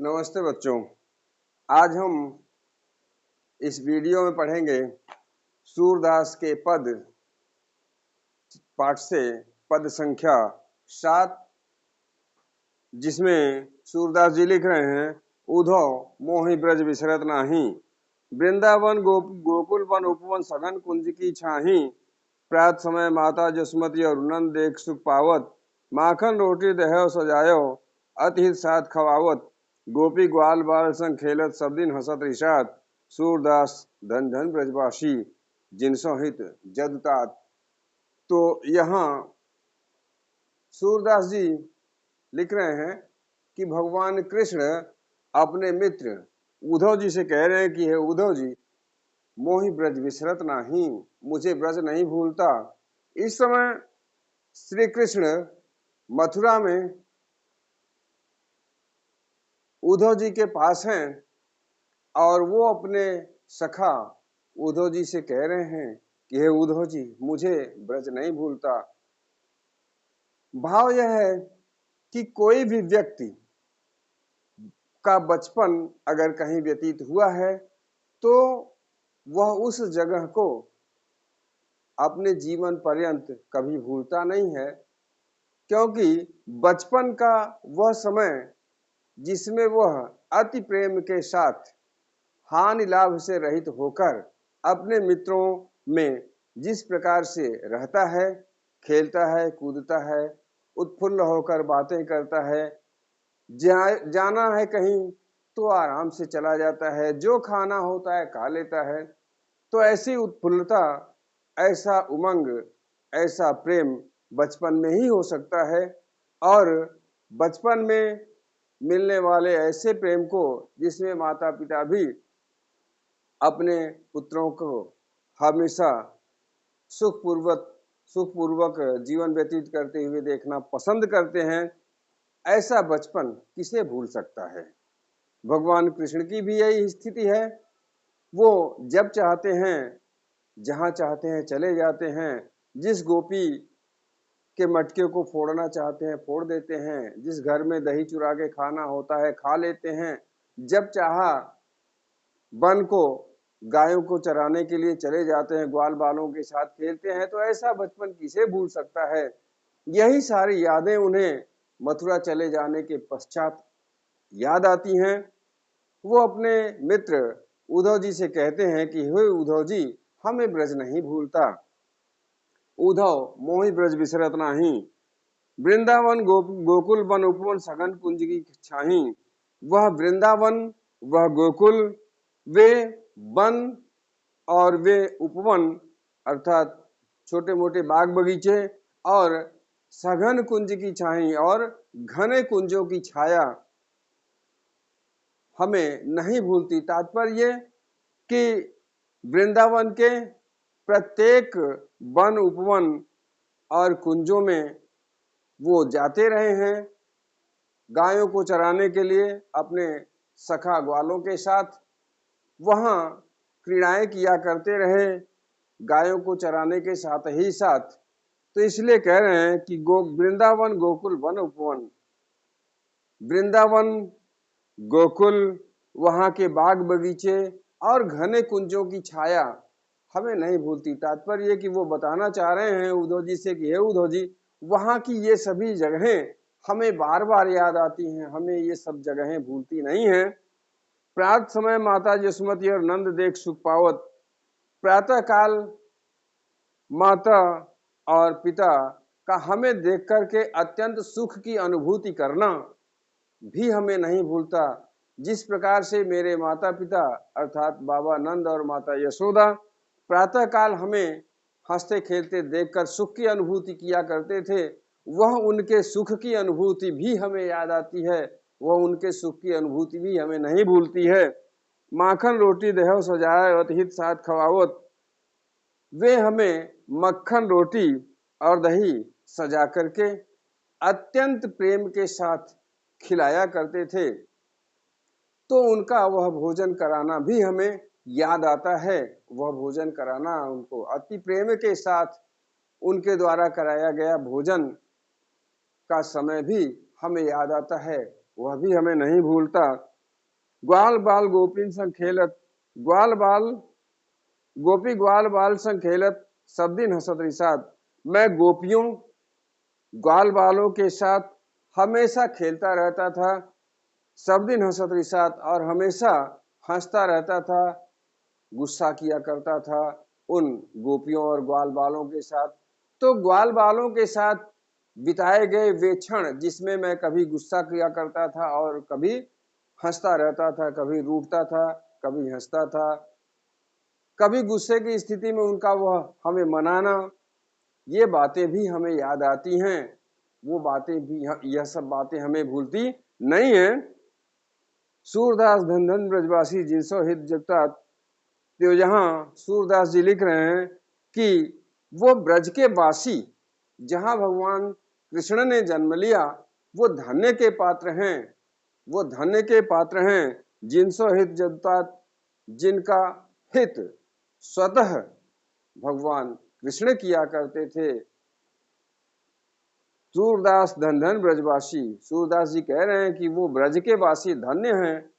नमस्ते बच्चों। आज हम इस वीडियो में पढ़ेंगे सूरदास के पद पाठ से पद संख्या 7, जिसमें सूरदास जी लिख रहे हैं, उधो मोहि ब्रज बिसरत नाही, वृंदावन गोकुल वन उपवन सघन कुंज की छाही, प्रात समय माता जसमती और नंद देख सुख पावत, माखन रोटी दहयो सजायो अति हित साथ खवावत, गोपी ग्वाल बाल संग खेलत सब दिन हसत रिसात, सूरदास धन धन ब्रजवासी जिनसो हित जदतात। तो यहाँ सूरदास जी लिख रहे हैं कि भगवान कृष्ण अपने मित्र उद्धव जी से कह रहे हैं कि हे उद्धव जी, मोहि ब्रज विसरत नाही, मुझे ब्रज नहीं भूलता। इस समय श्री कृष्ण मथुरा में उद्धव जी के पास हैं और वो अपने सखा उद्धव जी से कह रहे हैं कि हे उद्धव जी, मुझे ब्रज नहीं भूलता। भाव यह है कि कोई भी व्यक्ति का बचपन अगर कहीं व्यतीत हुआ है तो वह उस जगह को अपने जीवन पर्यंत कभी भूलता नहीं है, क्योंकि बचपन का वह समय जिसमें वह अति प्रेम के साथ हानि लाभ से रहित होकर अपने मित्रों में जिस प्रकार से रहता है, खेलता है, कूदता है, उत्फुल्ल होकर बातें करता है, जाना है कहीं तो आराम से चला जाता है, जो खाना होता है खा लेता है। तो ऐसी उत्फुल्लता, ऐसा उमंग, ऐसा प्रेम बचपन में ही हो सकता है। और बचपन में मिलने वाले ऐसे प्रेम को जिसमें माता पिता भी अपने पुत्रों को हमेशा सुखपूर्वक जीवन व्यतीत करते हुए देखना पसंद करते हैं, ऐसा बचपन किसे भूल सकता है। भगवान कृष्ण की भी यही स्थिति है। वो जब चाहते हैं, जहां चाहते हैं चले जाते हैं, जिस गोपी के मटके को फोड़ना चाहते हैं फोड़ देते हैं, जिस घर में दही चुरा के खाना होता है खा लेते हैं, जब चाहा वन को गायों को चराने के लिए चले जाते हैं, ग्वाल बालों के साथ खेलते हैं। तो ऐसा बचपन किसे भूल सकता है। यही सारी यादें उन्हें मथुरा चले जाने के पश्चात याद आती हैं। वो अपने मित्र उद्धव जी से कहते हैं कि हे उद्धव जी, हमें ब्रज नहीं भूलता। उद्धव मोहि ब्रज बिसरत नाही, वृंदावन गोकुल वन उपवन सघन कुंज की छाही। वह वृंदावन, वह गोकुल, वे वन और वे उपवन अर्थात छोटे मोटे बाग बगीचे और सघन कुंज की छाई और घने कुंजों की छाया हमें नहीं भूलती। तात्पर्य कि वृंदावन के प्रत्येक वन उपवन और कुंजों में वो जाते रहे हैं, गायों को चराने के लिए अपने सखा ग्वालों के साथ वहां क्रीड़ाएं किया करते रहे, गायों को चराने के साथ ही साथ। तो इसलिए कह रहे हैं कि वृंदावन गोकुल वन उपवन, वृंदावन, गोकुल, वहां के बाग बगीचे और घने कुंजों की छाया हमें नहीं भूलती। तात्पर्य कि वो बताना चाह रहे हैं उद्धव जी से कि हे उद्धव जी, वहां की ये सभी जगहें हमें बार बार याद आती हैं, हमें ये सब जगहें भूलती नहीं हैं। प्रात समय माता जसमती और नंद देख सुख पावत, प्रातः काल माता और पिता का हमें देख करके अत्यंत सुख की अनुभूति करना भी हमें नहीं भूलता। जिस प्रकार से मेरे माता पिता अर्थात बाबा नंद और माता यशोदा प्रातः काल हमें हंसते खेलते देखकर सुख की अनुभूति किया करते थे, वह उनके सुख की अनुभूति भी हमें याद आती है, वह उनके सुख की अनुभूति भी हमें नहीं भूलती है। माखन रोटी दहयो सजाए अति हित साथ खवावत, वे हमें मक्खन रोटी और दही सजा करके अत्यंत प्रेम के साथ खिलाया करते थे। तो उनका वह भोजन कराना भी हमें याद आता है। वह भोजन कराना उनको अति प्रेम के साथ उनके द्वारा कराया गया भोजन का समय भी हमें याद आता है, वह भी हमें नहीं भूलता। ग्वाल बाल गोपीन संग खेलत, ग्वाल बाल गोपी ग्वाल बाल संग खेलत, सब दिन हंसत रिसात। मैं गोपियों ग्वाल बालों के साथ हमेशा खेलता रहता था, सब दिन हंसत रिसात, और हमेशा हंसता रहता था, गुस्सा किया करता था उन गोपियों और ग्वाल बालों के साथ। तो ग्वाल बालों के साथ बिताए गए वे क्षण जिसमें मैं कभी गुस्सा किया करता था और कभी हंसता रहता था, कभी रूठता था, कभी हंसता था, कभी गुस्से की स्थिति में उनका वह हमें मनाना, ये बातें भी हमें याद आती हैं। वो बातें भी, यह सब बातें हमें भूलती नहीं है। सूरदास धन धन ब्रजवासी जिनसो हित जगता। तो यहाँ सूरदास जी लिख रहे हैं कि वो ब्रज के वासी, जहां भगवान कृष्ण ने जन्म लिया, वो धन्य के पात्र हैं, वो धन्य के पात्र हैं। जिनसो हित जगता, जिनका हित स्वतः भगवान कृष्ण किया करते थे। सूरदास धन धन ब्रजवासी, सूरदास जी कह रहे हैं कि वो ब्रज के वासी धन्य हैं,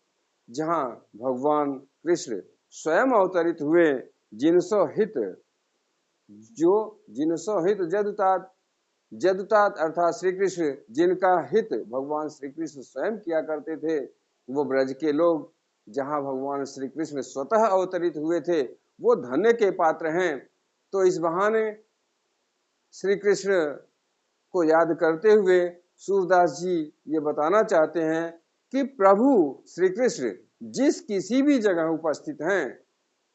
जहां भगवान कृष्ण स्वयं अवतरित हुए। जिनसो हित, जो जिनसो हित जदुतात, जदुतात अर्थात श्री कृष्ण, जिनका हित भगवान श्री कृष्ण स्वयं किया करते थे, वो ब्रज के लोग, जहां भगवान श्री कृष्ण स्वतः अवतरित हुए थे, वो धन्य के पात्र हैं। तो इस बहाने श्री कृष्ण को याद करते हुए सूरदास जी ये बताना चाहते हैं कि प्रभु श्री कृष्ण जिस किसी भी जगह उपस्थित हैं,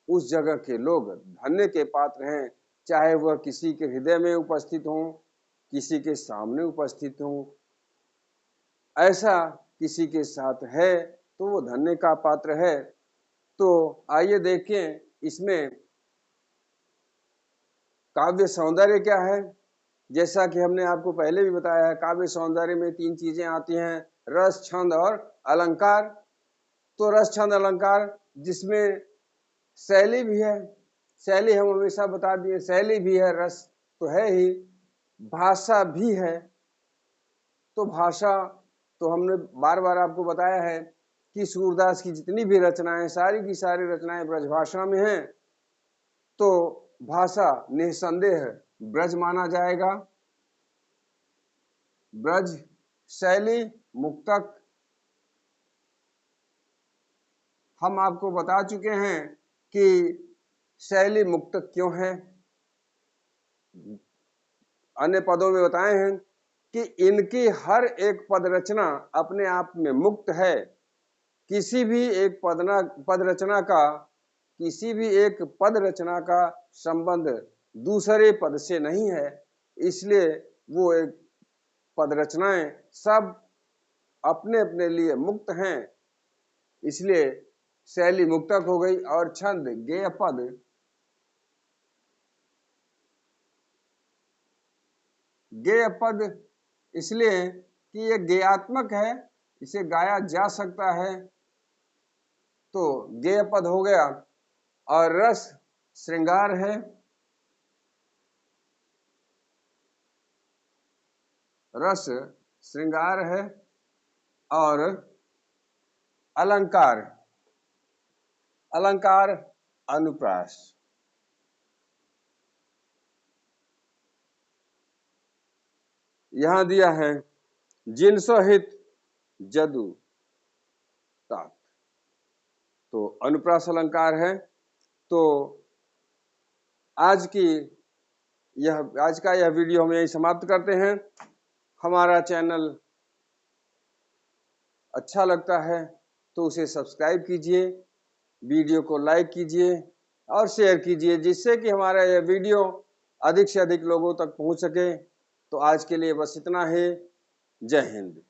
उस जगह के लोग धन्य के पात्र हैं। चाहे वह किसी के हृदय में उपस्थित हो, किसी के सामने उपस्थित हो, ऐसा किसी के साथ है तो वो धन्य का पात्र है। तो आइए देखें इसमें काव्य सौंदर्य क्या है। जैसा कि हमने आपको पहले भी बताया है, काव्य सौंदर्य में 3 चीजें आती हैं, रस, छंद और अलंकार। तो रस, छंद, अलंकार, जिसमें शैली भी है, शैली हम हमेशा बता दिए, शैली भी है, रस तो है ही, भाषा भी है। तो भाषा तो हमने बार बार आपको बताया है कि सूरदास की जितनी भी रचनाएं, सारी की सारी रचनाएं ब्रजभाषा में हैं। तो भाषा निसंदेह ब्रज माना जाएगा। ब्रज, शैली, मुक्तक, हम आपको बता चुके हैं कि शैली मुक्तक क्यों है, अन्य पदों में बताए हैं कि इनकी हर एक पद रचना अपने आप में मुक्त है। किसी भी एक पद रचना का, किसी भी एक पद रचना का संबंध दूसरे पद से नहीं है, इसलिए वो एक पद रचनाएं सब अपने अपने लिए मुक्त हैं, इसलिए शैली मुक्तक हो गई। और छंद, गेय पद, गेय पद इसलिए कि ये गेयात्मक है, इसे गाया जा सकता है, तो गेय पद हो गया। और रस श्रृंगार है, रस श्रृंगार है। और अलंकार, अलंकार अनुप्रास। यहां दिया है जिनसो हित जदु तात, तो अनुप्रास अलंकार है। तो आज का यह वीडियो हम यही समाप्त करते हैं। हमारा चैनल अच्छा लगता है तो उसे सब्सक्राइब कीजिए, वीडियो को लाइक कीजिए और शेयर कीजिए, जिससे कि हमारा यह वीडियो अधिक से अधिक लोगों तक पहुंच सके। तो आज के लिए बस इतना ही। जय हिंद।